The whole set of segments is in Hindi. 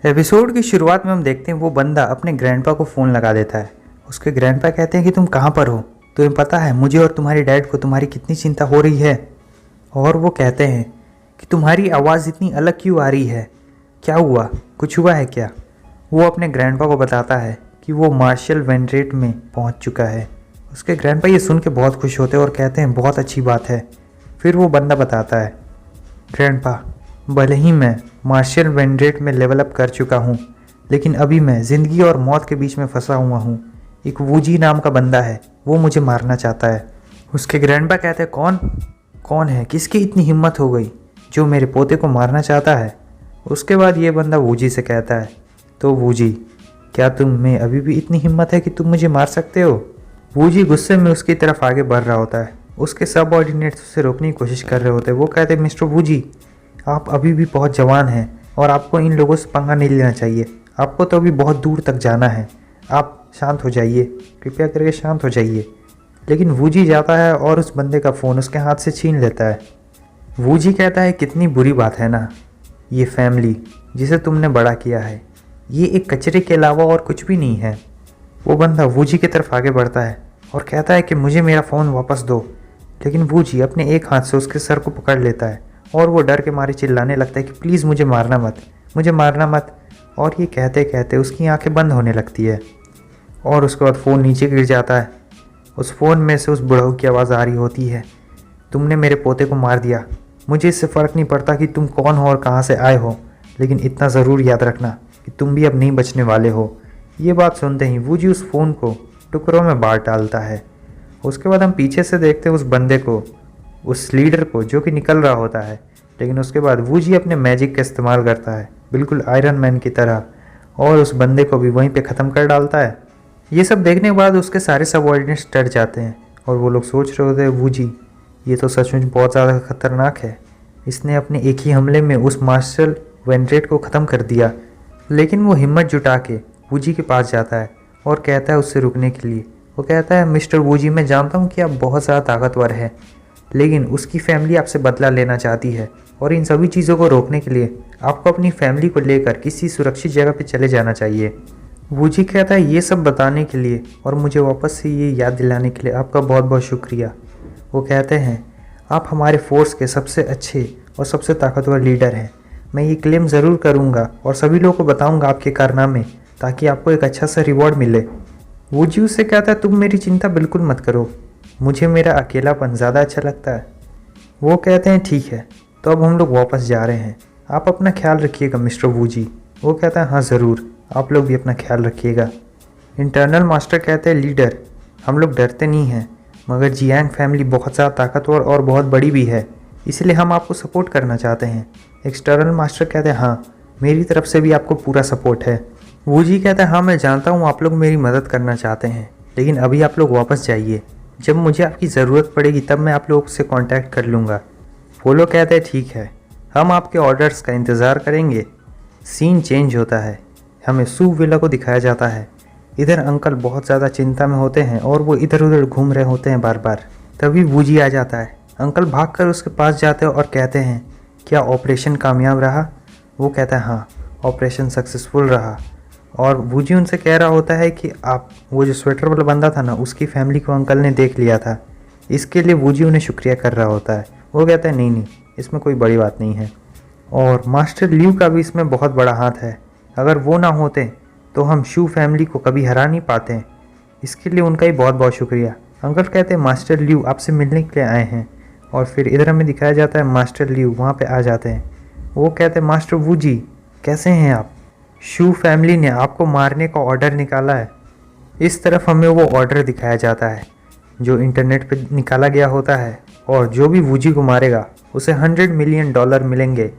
एपिसोड की शुरुआत में हम देखते हैं वो बंदा अपने ग्रैंडपा को फ़ोन लगा देता है। उसके ग्रैंडपा कहते हैं कि तुम कहाँ पर हो, तुम्हें पता है मुझे और तुम्हारे डैड को तुम्हारी कितनी चिंता हो रही है। और वो कहते हैं कि तुम्हारी आवाज़ इतनी अलग क्यों आ रही है, क्या हुआ, कुछ हुआ है क्या। वो अपने ग्रैंडपा को बताता है कि वो मार्शल वेनरेट में पहुँच चुका है। उसके ग्रैंडपा ये सुन के बहुत खुश होते हैं और कहते हैं बहुत अच्छी बात है। फिर वो बंदा बताता है, ग्रैंडपा भले ही मैं मार्शल वेनरेट में लेवल अप कर चुका हूँ, लेकिन अभी मैं ज़िंदगी और मौत के बीच में फंसा हुआ हूँ। एक वूजी नाम का बंदा है, वो मुझे मारना चाहता है। उसके ग्रैंडपा कहते हैं कौन है, किसकी इतनी हिम्मत हो गई जो मेरे पोते को मारना चाहता है। उसके बाद ये बंदा वूजी से कहता है, तो वूजी क्या तुम में अभी भी इतनी हिम्मत है कि तुम मुझे मार सकते हो। वूजी गुस्से में उसकी तरफ आगे बढ़ रहा होता है। उसके सबऑर्डिनेट्स उसे रोकने की कोशिश कर रहे होते हैं। वो कहते हैं, मिस्टर वूजी आप अभी भी बहुत जवान हैं और आपको इन लोगों से पंगा नहीं लेना चाहिए, आपको तो अभी बहुत दूर तक जाना है, आप शांत हो जाइए, कृपया करके शांत हो जाइए। लेकिन वूजी जाता है और उस बंदे का फ़ोन उसके हाथ से छीन लेता है। वूजी कहता है कितनी बुरी बात है ना, ये फैमिली जिसे तुमने बड़ा किया है ये एक कचरे के अलावा और कुछ भी नहीं है। वो बंदा वूजी की तरफ आगे बढ़ता है और कहता है कि मुझे मेरा फ़ोन वापस दो। लेकिन वूजी अपने एक हाथ से उसके सर को पकड़ लेता है और वो डर के मारे चिल्लाने लगता है कि प्लीज़ मुझे मारना मत, मुझे मारना मत। और ये कहते कहते उसकी आंखें बंद होने लगती है और उसके बाद फ़ोन नीचे गिर जाता है। उस फ़ोन में से उस बुढ़ऊ की आवाज़ आ रही होती है, तुमने मेरे पोते को मार दिया, मुझे इससे फ़र्क नहीं पड़ता कि तुम कौन हो और कहाँ से आए हो, लेकिन इतना ज़रूर याद रखना कि तुम भी अब नहीं बचने वाले हो। ये बात सुनते ही वूजी उस फ़ोन को टुकड़ों में बांट डालता है। उसके बाद हम पीछे से देखते हैं उस बंदे को, उस लीडर को जो कि निकल रहा होता है। लेकिन उसके बाद वूजी अपने मैजिक का इस्तेमाल करता है बिल्कुल आयरन मैन की तरह और उस बंदे को भी वहीं पे ख़त्म कर डालता है। ये सब देखने के बाद उसके सारे सबऑर्डिनेट्स डर जाते हैं और वो लोग सोच रहे होते हैं, वूजी ये तो सचमुच बहुत ज़्यादा खतरनाक है, इसने अपने एक ही हमले में उस मार्शल वेनरेट को ख़त्म कर दिया। लेकिन वो हिम्मत जुटा के वूजी के पास जाता है और कहता है उससे रुकने के लिए। वो कहता है, मिस्टर वूजी मैं जानता हूँ कि आप बहुत ज़्यादा ताकतवर हैं, लेकिन उसकी फैमिली आपसे बदला लेना चाहती है और इन सभी चीज़ों को रोकने के लिए आपको अपनी फैमिली को लेकर किसी सुरक्षित जगह पे चले जाना चाहिए। वूजी कहता है, ये सब बताने के लिए और मुझे वापस से ये याद दिलाने के लिए आपका बहुत बहुत शुक्रिया। वो कहते हैं, आप हमारे फोर्स के सबसे अच्छे और सबसे ताकतवर लीडर हैं। मैं ये क्लेम ज़रूर करूँगा और सभी लोगों को बताऊँगा आपके कारनामे, ताकि आपको एक अच्छा सा रिवॉर्ड मिले। वूजी उससे कहता है, तुम मेरी चिंता बिल्कुल मत करो, मुझे मेरा अकेलापन ज़्यादा अच्छा लगता है। वो कहते हैं, ठीक है तो अब हम लोग वापस जा रहे हैं, आप अपना ख्याल रखिएगा मिस्टर वूजी। वो कहता है, हाँ ज़रूर, आप लोग भी अपना ख्याल रखिएगा। इंटरनल मास्टर कहते हैं, लीडर हम लोग डरते नहीं हैं, मगर जियांग फैमिली बहुत ज़्यादा ताकतवर और बहुत बड़ी भी है, इसलिए हम आपको सपोर्ट करना चाहते हैं। एक्सटर्नल मास्टर कहते हैं, हाँ मेरी तरफ से भी आपको पूरा सपोर्ट है। वूजी कहता है, हाँ मैं जानता हूँ आप लोग मेरी मदद करना चाहते हैं, लेकिन अभी आप लोग वापस जाइए, जब मुझे आपकी ज़रूरत पड़ेगी तब मैं आप लोगों से कांटेक्ट कर लूँगा। वो लोग कहते हैं, ठीक है हम आपके ऑर्डर्स का इंतज़ार करेंगे। सीन चेंज होता है, हमें सू विला को दिखाया जाता है। इधर अंकल बहुत ज़्यादा चिंता में होते हैं और वो इधर उधर घूम रहे होते हैं बार बार। तभी वूजी आ जाता है। अंकल भागकर उसके पास जाते हैं और कहते हैं, क्या ऑपरेशन कामयाब रहा। वो कहता है, हाँ ऑपरेशन सक्सेसफुल रहा। और वूजी उनसे कह रहा होता है कि आप वो जो स्वेटर वाला बंदा था ना, उसकी फैमिली को अंकल ने देख लिया था, इसके लिए वूजी उन्हें शुक्रिया कर रहा होता है। वो कहता है, नहीं इसमें कोई बड़ी बात नहीं है और मास्टर ल्यू का भी इसमें बहुत बड़ा हाथ है, अगर वो ना होते तो हम शू फैमिली को कभी हरा नहीं पाते, इसके लिए उनका ही बहुत बहुत शुक्रिया। अंकल कहते हैं, मास्टर ल्यू आपसे मिलने के लिए आए हैं। और फिर इधर हमें दिखाया जाता है मास्टर ल्यू वहाँ पर आ जाते हैं। वो कहते हैं, मास्टर वूजी कैसे हैं आप, शू फैमिली ने आपको मारने का ऑर्डर निकाला है। इस तरफ हमें वो ऑर्डर दिखाया जाता है जो इंटरनेट पे निकाला गया होता है, और जो भी वूजी को मारेगा उसे $100 मिलियन मिलेंगे।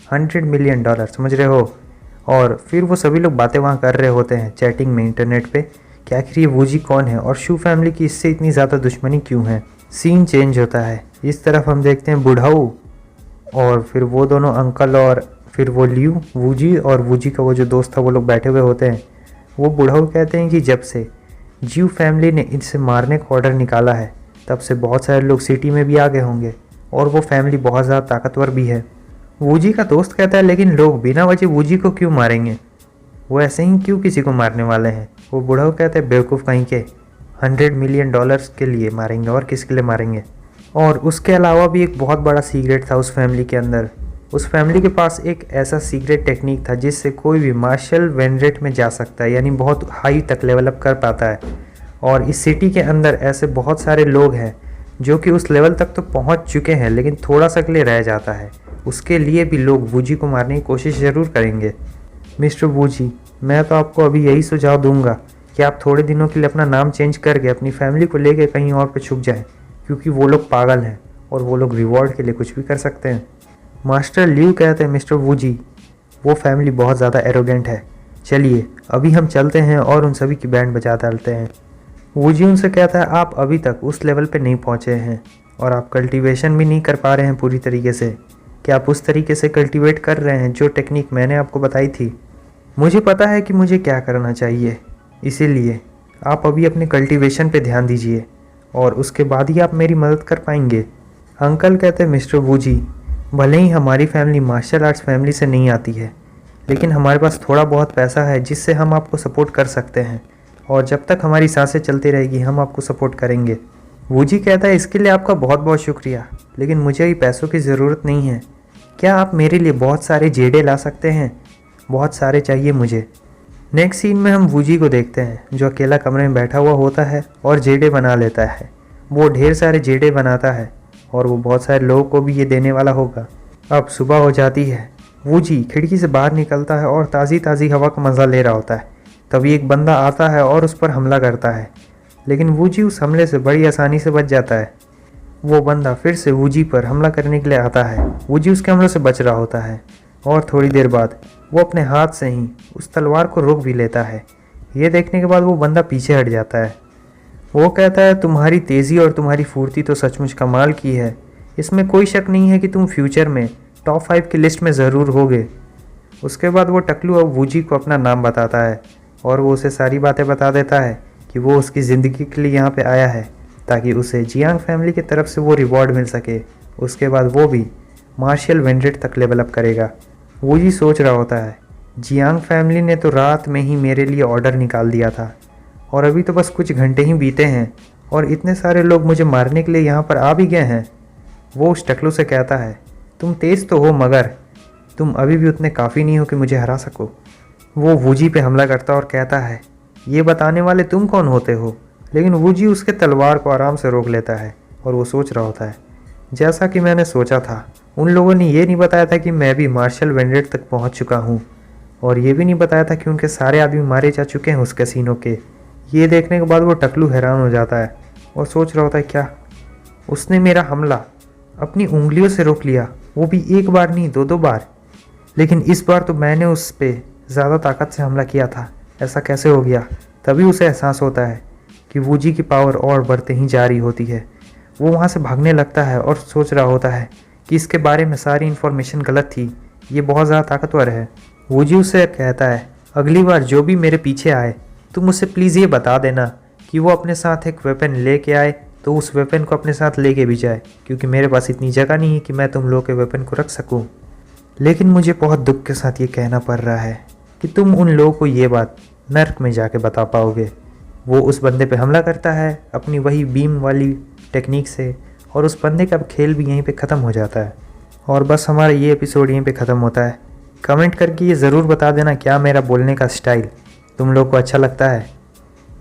$100 मिलियन, समझ रहे हो। और फिर वो सभी लोग बातें वहाँ कर रहे होते हैं चैटिंग में इंटरनेट पे कि आखिर ये वूजी कौन है और शू फैमिली की इससे इतनी ज़्यादा दुश्मनी क्यों है। सीन चेंज होता है। इस तरफ हम देखते हैं बुढ़ाऊ और फिर वो दोनों अंकल और फिर वो ल्यू, वूजी और वूजी का वो जो दोस्त था, वो लोग बैठे हुए होते हैं। वो बुढ़ाऊ कहते हैं कि जब से ज्यू फैमिली ने इनसे मारने का ऑर्डर निकाला है तब से बहुत सारे लोग सिटी में भी आ गए होंगे और वो फैमिली बहुत ज़्यादा ताकतवर भी है। वूजी का दोस्त कहता है, लेकिन लोग बिना वजह वूजी को क्यों मारेंगे, वो ऐसे ही क्यों किसी को मारने वाले हैं। वो बूढ़ा को कहते हैं बेवकूफ़ कहीं के, $100 मिलियन के लिए मारेंगे और किसके लिए मारेंगे। और उसके अलावा भी एक बहुत बड़ा सीक्रेट था उस फैमिली के अंदर। उस फैमिली के पास एक ऐसा सीक्रेट टेक्निक था जिससे कोई भी मार्शल वेनरेट में जा सकता है, यानी बहुत हाई तक लेवल अप कर पाता है। और इस सिटी के अंदर ऐसे बहुत सारे लोग हैं जो कि उस लेवल तक तो पहुंच चुके हैं, लेकिन थोड़ा सा के लिए रह जाता है। उसके लिए भी लोग वूजी को मारने की कोशिश ज़रूर करेंगे। मिस्टर वूजी, मैं तो आपको अभी यही सुझाव दूंगा कि आप थोड़े दिनों के लिए अपना नाम चेंज करके अपनी फैमिली को लेके कहीं और पे छुप जाएं, क्योंकि वो लोग पागल हैं और वो लोग रिवॉर्ड के लिए कुछ भी कर सकते हैं। मास्टर लियू कहते हैं, मिस्टर वूजी, वो फैमिली बहुत ज़्यादा एरोगेंट है। चलिए अभी हम चलते हैं और उन सभी की बैंड बजा डालते हैं। वूजी उनसे कहता है, आप अभी तक उस लेवल पे नहीं पहुँचे हैं और आप कल्टीवेशन भी नहीं कर पा रहे हैं पूरी तरीके से। क्या आप उस तरीके से कल्टीवेट कर रहे हैं जो टेक्निक मैंने आपको बताई थी? मुझे पता है कि मुझे क्या करना चाहिए, इसीलिए आप अभी अपने कल्टीवेशन पे ध्यान दीजिए और उसके बाद ही आप मेरी मदद कर पाएंगे। अंकल कहते हैं, मिस्टर वूजी, भले ही हमारी फैमिली मार्शल आर्ट्स फैमिली से नहीं आती है, लेकिन हमारे पास थोड़ा बहुत पैसा है जिससे हम आपको सपोर्ट कर सकते हैं और जब तक हमारी सांसें चलती रहेगी हम आपको सपोर्ट करेंगे। वूजी कहता है, इसके लिए आपका बहुत बहुत शुक्रिया, लेकिन मुझे अभी पैसों की ज़रूरत नहीं है। क्या आप मेरे लिए बहुत सारे जेडे ला सकते हैं? बहुत सारे चाहिए मुझे। नेक्स्ट सीन में हम वूजी को देखते हैं जो अकेला कमरे में बैठा हुआ होता है और जेडे बना लेता है। वो ढेर सारे जेडे बनाता है और वो बहुत सारे लोगों को भी ये देने वाला होगा। अब सुबह हो जाती है। वूजी खिड़की से बाहर निकलता है और ताज़ी ताज़ी हवा का मज़ा ले रहा होता है। तभी एक बंदा आता है और उस पर हमला करता है, लेकिन वूजी उस हमले से बड़ी आसानी से बच जाता है। वो बंदा फिर से वूजी पर हमला करने के लिए आता है। वूजी उसके हमलों से बच रहा होता है और थोड़ी देर बाद वो अपने हाथ से ही उस तलवार को रोक भी लेता है। ये देखने के बाद वो बंदा पीछे हट जाता है। वो कहता है, तुम्हारी तेज़ी और तुम्हारी फुर्ती तो सचमुच कमाल की है। इसमें कोई शक नहीं है कि तुम फ्यूचर में टॉप 5 की लिस्ट में ज़रूर होगे। उसके बाद वो टकलू अब वूजी को अपना नाम बताता है और वो उसे सारी बातें बता देता है कि वो उसकी ज़िंदगी के लिए यहाँ पे आया है ताकि उसे जियांग फैमिली की तरफ से वो रिवॉर्ड मिल सके। उसके बाद वो भी मार्शल वेंड्रेट तक लेवल अप करेगा। वूजी सोच रहा होता है, जियांग फैमिली ने तो रात में ही मेरे लिए ऑर्डर निकाल दिया था और अभी तो बस कुछ घंटे ही बीते हैं और इतने सारे लोग मुझे मारने के लिए यहाँ पर आ भी गए हैं। वो उस टकलू से कहता है, तुम तेज़ तो हो मगर तुम अभी भी उतने काफ़ी नहीं हो कि मुझे हरा सको। वो वूजी पे हमला करता और कहता है, ये बताने वाले तुम कौन होते हो? लेकिन वूजी उसके तलवार को आराम से रोक लेता है और वो सोच रहा होता है, जैसा कि मैंने सोचा था, उन लोगों ने ये नहीं बताया था कि मैं भी मार्शल वेंड्रेट तक पहुंच चुका हूं और ये भी नहीं बताया था कि उनके सारे आदमी मारे जा चुके हैं उस कैसीनो के। ये देखने के बाद वो टकलू हैरान हो जाता है और सोच रहा होता है, क्या उसने मेरा हमला अपनी उंगलियों से रोक लिया, वो भी एक बार नहीं 2-2 बार। लेकिन इस बार तो मैंने उस पर ज़्यादा ताकत से हमला किया था, ऐसा कैसे हो गया? तभी उसे एहसास होता है कि वूजी की पावर और बढ़ते ही जा रही होती है। वो वहाँ से भागने लगता है और सोच रहा होता है कि इसके बारे में सारी इन्फॉर्मेशन गलत थी, ये बहुत ज़्यादा ताकतवर है। वूजी उससे कहता है, अगली बार जो भी मेरे पीछे आए तुम उससे प्लीज़ ये बता देना कि वो अपने साथ एक वेपन लेके आए तो उस वेपन को अपने साथ लेके भी जाए, क्योंकि मेरे पास इतनी जगह नहीं है कि मैं तुम लोगों के वेपन को रख सकूं। लेकिन मुझे बहुत दुख के साथ ये कहना पड़ रहा है कि तुम उन लोगों को ये बात नर्क में जाके बता पाओगे। वो उस बंदे पे हमला करता है अपनी वही बीम वाली टेक्निक से और उस बंदे का खेल भी यहीं पे ख़त्म हो जाता है। और बस हमारा ये एपिसोड यहीं पे ख़त्म होता है। कमेंट करके ये ज़रूर बता देना क्या मेरा बोलने का स्टाइल तुम लोग को अच्छा लगता है।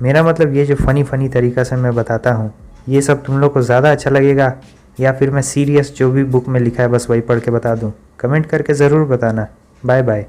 मेरा मतलब ये जो फ़नी तरीक़ा से मैं बताता हूँ ये सब तुम लोग को ज़्यादा अच्छा लगेगा या फिर मैं सीरियस जो भी बुक में लिखा है बस वही पढ़ के बता दूँ। कमेंट करके ज़रूर बताना। Bye bye.